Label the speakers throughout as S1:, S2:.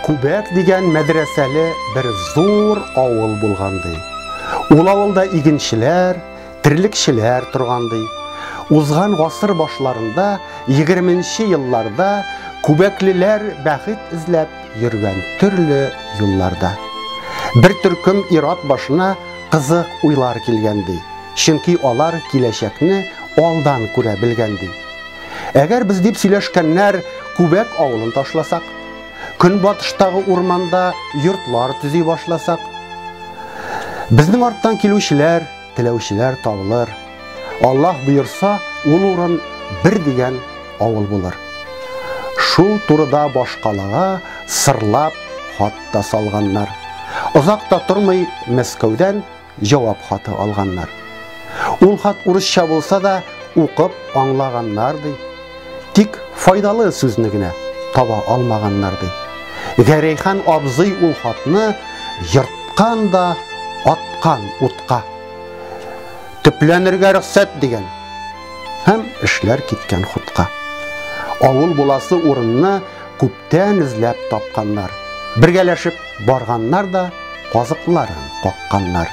S1: Күбәк дигән мәдрәсәле бер зур авыл булганды. Ул авылда игенчеләр, тирлекчеләр торганды. Узган гасыр башларында, 20нче елларда күбәклеләр бәхет эзләп йөргән төрле юлларда. Бер төркем ират башына кызык уйлар килгәнди. Чөнки алар киләчәкне алдан күрә белгәнди. Әгәр без дип сөйләшкәннәр Күбәк авылын ташласак, көнбатыштагы урманда йортлар төзи башласак, безнең арттан килүчеләр, теләүчеләр табылыр. Аллаһ буйырса, ул урын бер дигән авыл булыр. Шул турыда башкалага сырлап хат та салганнар. Озакта тормый Мәскәүдән җавап хаты алганнар. Ул хат урысча булса да укып аңлаганнар ди. Тик файдалы сүзне генә таба алмаганнар ди. Гәрәйхан абзый ул хатны йырткан да аткан утка. Төпләнергә рөхсәт дигән. Һәм эшләр киткән хутка. Авыл буласы урынны күптән эзләп тапканнар. Бергәләшеп барганнар да казыкларын какканнар.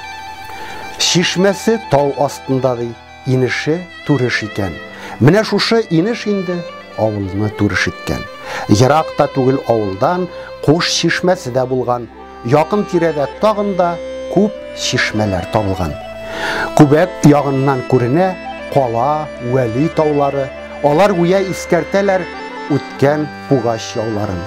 S1: Шишмәсе тау астында ди, инеше турыш икән. Менә шушы инеш инде авылны турыш иткән. Еракта түгел авылдан Куш шишмәсе дә булган. Якын тирәдә тагын да күп шишмәләр табылган. Күбәк ягыннан күренә Кала, Вәли таулары. Алар гүя искәртәләр үткән пугач яуларын.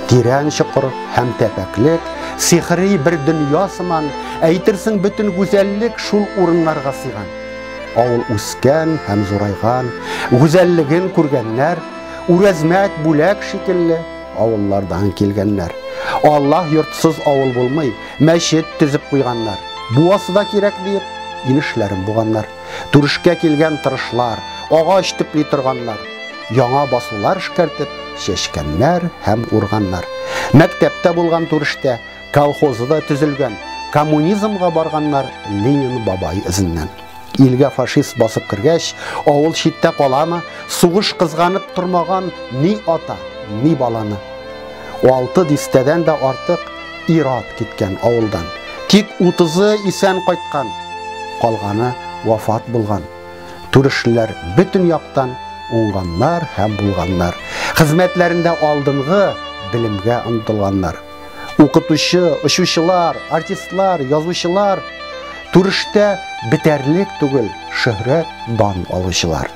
S1: Тирән чокыр һәм тәпәклек, сихри бер дөнья сыман, әйтерсең бөтен гүзәллек шул урыннарга сыйган. Авыл үскән һәм зурайган, гүзәллеген күргәннәр, үрәзмәт бүләк шикелле авыллардан килгәннәр. Аллаһ йортсыз авыл булмый, мәчет төзеп куйганнар. Буасы да кирәк дип инешләрен буганнар. Турышка килгән тырышлар, агач төпли торганнар. Яңа басулар эшкәртеп чәчкәннәр һәм урганнар. Мәктәптә булган турышта колхозы да төзелгән. Коммунизмга барганнар Ленин бабай изеннән. Илгә фашист басып кергәч, авыл читтә каламы, сугыш кызганып тормаган ни ата, ни баланы. 6 дистәдән дә артык ират киткән авылдан. Тик 30-ы исән кайткан, калганы вафат булган. Турышлар бөтен яктан уңганнар һәм булганнар. Хезмәтләрендә алдынгы белемгә омтылганнар. Укытучы, очучылар, артистлар, язучылар турышта битәрлек түгел, шөһрәт дан алучылар.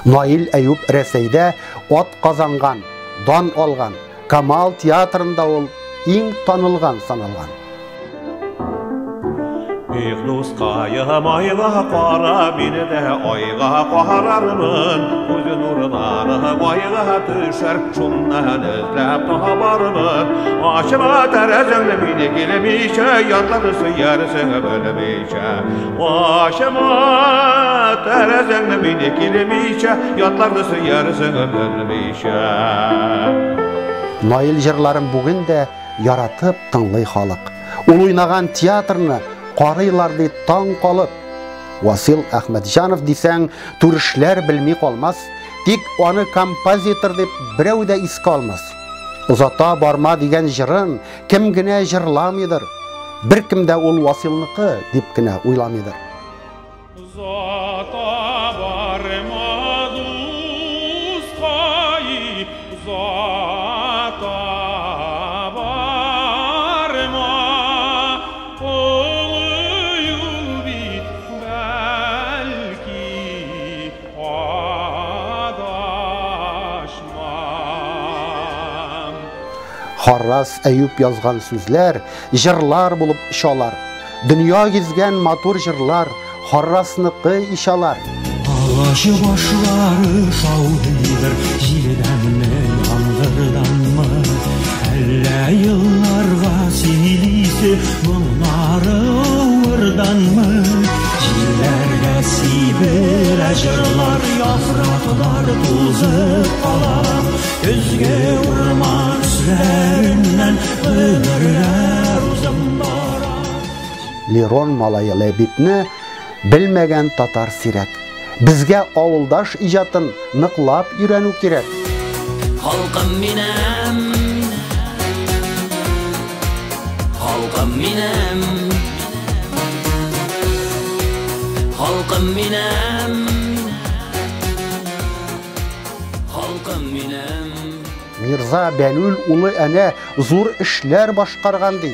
S1: Наил Әюп Рәсәйдә ат казанган, дан алган. Камал театрында ул иң танылган саналган.
S2: Бик дуская майга кара, мине дә айга карармын. Күз нурлары майга төшәр, шуннан эзләп табармын. Ашыма тәрәзәңне мине килмичә, ятлары сөярсең белмичә. Ашыма тәрәзәңне мине килмичә, ятлары сөярсең белмичә.
S1: Наил җырларын бүген дә яратып тыңлый халык. Ул уйнаган театрны карыйлар ди таң калып. Васил Әхмәтҗанов дисәң, турышлар белми калмас, тик аны композитор дип берәү дә искә алмас. Узата барма дигән җырын кем генә җырламыйдыр. Беркем дә ул Василныкы дип кенә уйламыйдыр.
S3: Узата барма дускай, узата
S1: Харрас Әюп язган сүзләр җырлар булып ишалар. Дөнья гизгән матур җырлар Харрасныкы ишалар.
S4: Агачы башлары шаудыдыр, җилдәнме, яңгырданмы? Әллә елларга сөйлисе, моңнары авырданмы? Җилләргә сибелә җырлар, яфраклар тузып кала. Көзгә урман сүзләреннән гомерләр узып бара.
S1: Лерон малае Ләбибне белмәгән татар сирәк. Безгә авылдаш иҗатын ныклап өйрәнү кирәк.
S4: Халкым минем, minəm, halkım minəm, halkım minəm.
S1: Мирза Бәлүл улы әнә зур эшләр башкарганды.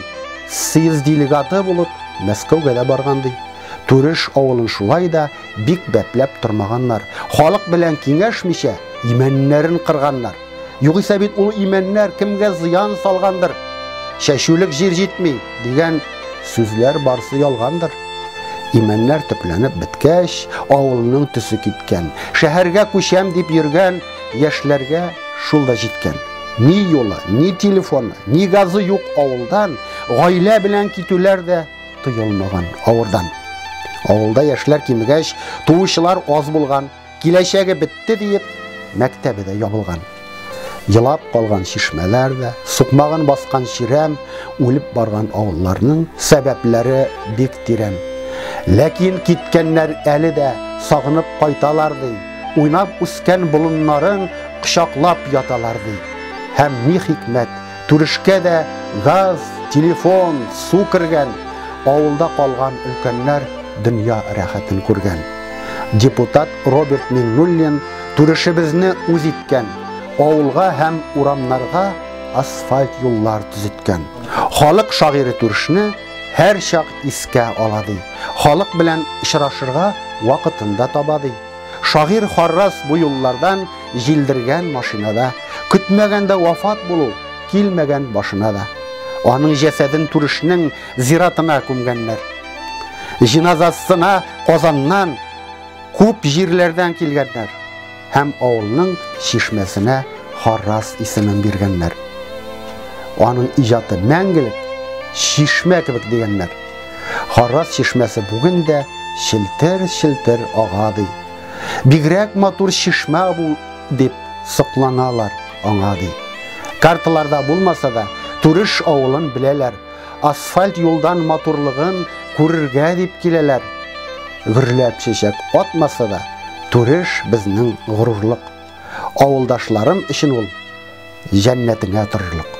S1: Съезд делегаты булып Мәскәүгә дә барганды. Түреш авылын шулай да бик бәпләп тормаганнар. Халык белән киңәшмичә имәннәрен кырганнар. Югыйсә бит ул имәннәр кемгә зыян салгандыр? Шәшүлек җир җитми дигән сүзләр барсы ялгандыр. Имәннәр төпләнеп беткәч, авылның төсе киткән. Шәһәргә күчәм дип йөргән яшьләргә шул да җиткән. Ни юлы, ни телефоны, ни газы юк авылдан, гаилә белән китүләр дә тыелмаган авырдан. Авылда яшьләр кимегәч, туучылар аз булган, киләчәге бетте диеп, мәктәбе дә ябылган. Елап калган чишмәләр дә, сукмагын баскан чирәм, үлеп барган авылларның сәбәпләре бик тирән. Ләкин киткәннәр әле дә сагынып кайталар ди. Уйнап үскән болыннарын кочаклап яталар ди. Һәм ни хикмәт, Түрешкә дә газ, телефон, су кергән. Авылда калган өлкәннәр дөнья рәхәтен күргән. Депутат Роберт Миңнуллин Түрешебезне үз иткән. Авылга һәм урамнарга асфальт юллар төзеткән. Халык шагыйре Түрешне һәр чак искә ала ди. Халык белән очрашырга вакытында таба ди. Шагыйр Харрас бу юллардан җилдергән машинада, көтмәгәндә вафат булу килмәгән башына да. Аның җәсәден Түрешнең зиратына күмгәннәр. Җиназасына Казаннан күп җирләрдән килгәннәр. Һәм авылның чишмәсенә Харрас исемен биргәннәр. Аның иҗаты мәңгелек, чишмә кебек дигәннәр. Харрас чишмәсе бүген дә челтер-челтер ага ди. Бигрәк матур чишмә бу дип сокланалар аңа ди. Карталарда булмаса да Түреш авылын беләләр. Асфальт юлдан матурлыгын күрергә дип киләләр. Гөрләп чәчәк атмаса да Түреш безнең горурлык. Авылдашларым өчен ул җәннәтеңә торырлык.